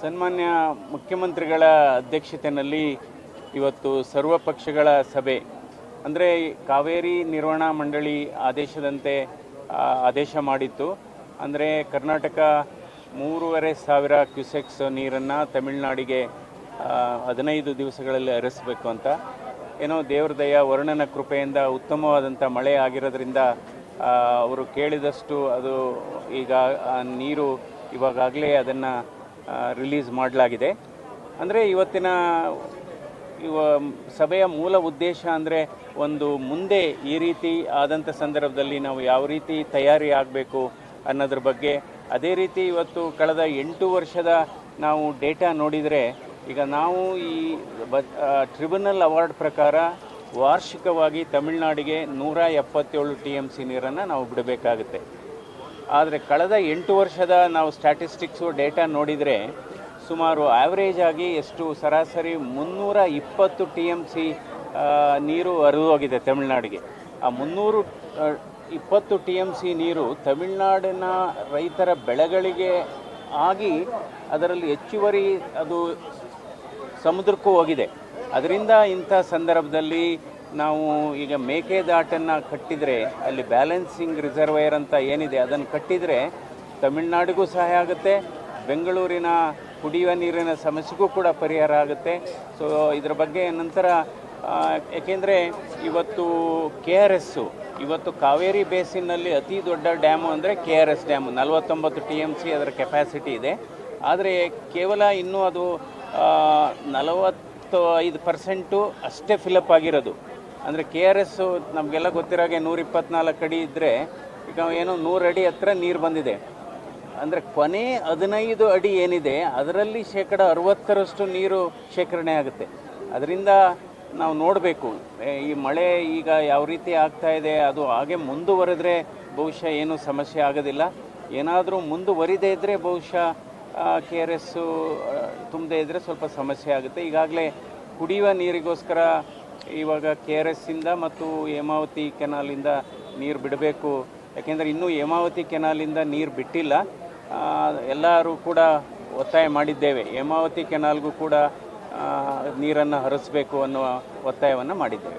ಸನ್ಮಾನ್ಯ ಮುಖ್ಯಮಂತ್ರಿಗಳ ಅಧ್ಯಕ್ಷತೆಯಲ್ಲಿ ಇವತ್ತು ಸರ್ವ ಪಕ್ಷಗಳ ಸಭೆ ಅಂದರೆ ಕಾವೇರಿ ನಿರ್ವಹಣಾ ಮಂಡಳಿ ಆದೇಶದಂತೆ ಆದೇಶ ಮಾಡಿತ್ತು. ಅಂದರೆ ಕರ್ನಾಟಕ 3,500 ಕ್ಯೂಸೆಕ್ಸ್ ನೀರನ್ನು ತಮಿಳುನಾಡಿಗೆ 15 ದಿವಸಗಳಲ್ಲಿ ಹರಿಸಬೇಕು ಅಂತ. ಏನೋ ದೇವ್ರ ದಯ ವರುಣನ ಕೃಪೆಯಿಂದ ಉತ್ತಮವಾದಂಥ ಮಳೆ ಆಗಿರೋದ್ರಿಂದ ಅವರು ಕೇಳಿದಷ್ಟು ಅದು ಈಗ ನೀರು ಇವಾಗಲೇ ಅದನ್ನು ರಿಲೀಸ್ ಮಾಡಲಾಗಿದೆ. ಅಂದರೆ ಇವತ್ತಿನ ಸಭೆಯ ಮೂಲ ಉದ್ದೇಶ ಅಂದರೆ ಒಂದು ಮುಂದೆ ಈ ರೀತಿ ಆದಂಥ ಸಂದರ್ಭದಲ್ಲಿ ನಾವು ಯಾವ ರೀತಿ ತಯಾರಿ ಆಗಬೇಕು ಅನ್ನೋದ್ರ ಬಗ್ಗೆ. ಅದೇ ರೀತಿ ಇವತ್ತು ಕಳೆದ 8 ವರ್ಷದ ನಾವು ಡೇಟಾ ನೋಡಿದರೆ ಈಗ ನಾವು ಈ ಟ್ರಿಬ್ಯುನಲ್ ಅವಾರ್ಡ್ ಪ್ರಕಾರ ವಾರ್ಷಿಕವಾಗಿ ತಮಿಳುನಾಡಿಗೆ 177 TMC ನೀರನ್ನು ನಾವು ಬಿಡಬೇಕಾಗುತ್ತೆ. ಆದರೆ ಕಳೆದ 8 ವರ್ಷದ ನಾವು ಸ್ಟ್ಯಾಟಿಸ್ಟಿಕ್ಸು ಡೇಟಾ ನೋಡಿದರೆ ಸುಮಾರು ಆ್ಯಾವ್ರೇಜ್ ಆಗಿ ಎಷ್ಟು ಸರಾಸರಿ 320 TMC ನೀರು ಹರಿದು ಹೋಗಿದೆ ತಮಿಳುನಾಡಿಗೆ. ಆ 320 TMC ನೀರು ತಮಿಳುನಾಡಿನ ರೈತರ ಬೆಳೆಗಳಿಗೆ ಆಗಿ ಅದರಲ್ಲಿ ಹೆಚ್ಚುವರಿ ಅದು ಸಮುದ್ರಕ್ಕೂ ಹೋಗಿದೆ. ಅದರಿಂದ ಇಂಥ ಸಂದರ್ಭದಲ್ಲಿ ನಾವು ಈಗ ಮೇಕೆದಾಟನ್ನು ಕಟ್ಟಿದರೆ ಅಲ್ಲಿ ಬ್ಯಾಲೆನ್ಸಿಂಗ್ ರಿಸರ್ವೈರ್ ಅಂತ ಏನಿದೆ ಅದನ್ನು ಕಟ್ಟಿದರೆ ತಮಿಳುನಾಡಿಗೂ ಸಹಾಯ ಆಗುತ್ತೆ, ಬೆಂಗಳೂರಿನ ಕುಡಿಯುವ ನೀರಿನ ಸಮಸ್ಯೆಗೂ ಕೂಡ ಪರಿಹಾರ ಆಗುತ್ತೆ. ಸೊ ಇದರ ಬಗ್ಗೆ ನಂತರ ಏಕೆಂದರೆ ಇವತ್ತು KRS ಇವತ್ತು ಕಾವೇರಿ ಬೇಸಿನ್ನಲ್ಲಿ ಅತಿ ದೊಡ್ಡ ಡ್ಯಾಮು ಅಂದರೆ KRS ಡ್ಯಾಮು 49 TMC ಅದರ ಕೆಪಾಸಿಟಿ ಇದೆ. ಆದರೆ ಕೇವಲ ಇನ್ನೂ ಅದು 45% ಅಷ್ಟೇ ಫಿಲಪ್ ಆಗಿರೋದು. ಅಂದರೆ KRS ನಮಗೆಲ್ಲ ಗೊತ್ತಿರೋಗೆ 124 ಅಡಿ ಇದ್ದರೆ ಈಗ ಏನೋ 100 ಅಡಿ ಹತ್ರ ನೀರು ಬಂದಿದೆ. ಅಂದರೆ ಕೊನೆ 15 ಅಡಿ ಏನಿದೆ ಅದರಲ್ಲಿ 60% ನೀರು ಶೇಖರಣೆ ಆಗುತ್ತೆ. ಅದರಿಂದ ನಾವು ನೋಡಬೇಕು ಈ ಮಳೆ ಈಗ ಯಾವ ರೀತಿ ಆಗ್ತಾ ಇದೆ, ಅದು ಹಾಗೆ ಮುಂದುವರೆದ್ರೆ ಬಹುಶಃ ಏನೂ ಸಮಸ್ಯೆ ಆಗೋದಿಲ್ಲ. ಏನಾದರೂ ಮುಂದುವರಿದೇ ಇದ್ದರೆ ಬಹುಶಃ KRS ತುಂಬದೇ ಇದ್ದರೆ ಸ್ವಲ್ಪ ಸಮಸ್ಯೆ ಆಗುತ್ತೆ. ಈಗಾಗಲೇ ಕುಡಿಯುವ ನೀರಿಗೋಸ್ಕರ ಇವಾಗ KRSಯಿಂದ ಮತ್ತು ಹೇಮಾವತಿ ಕೆನಾಲಿಂದ ನೀರು ಬಿಡಬೇಕು. ಯಾಕೆಂದರೆ ಇನ್ನೂ ಹೇಮಾವತಿ ಕೆನಾಲಿಂದ ನೀರು ಬಿಟ್ಟಿಲ್ಲ. ಎಲ್ಲರೂ ಕೂಡ ಒತ್ತಾಯ ಮಾಡಿದ್ದೇವೆ, ಹೇಮಾವತಿ ಕೆನಾಲ್ಗೂ ಕೂಡ ನೀರನ್ನು ಹರಿಸಬೇಕು ಅನ್ನುವ ಒತ್ತಾಯವನ್ನು ಮಾಡಿದ್ದೇವೆ.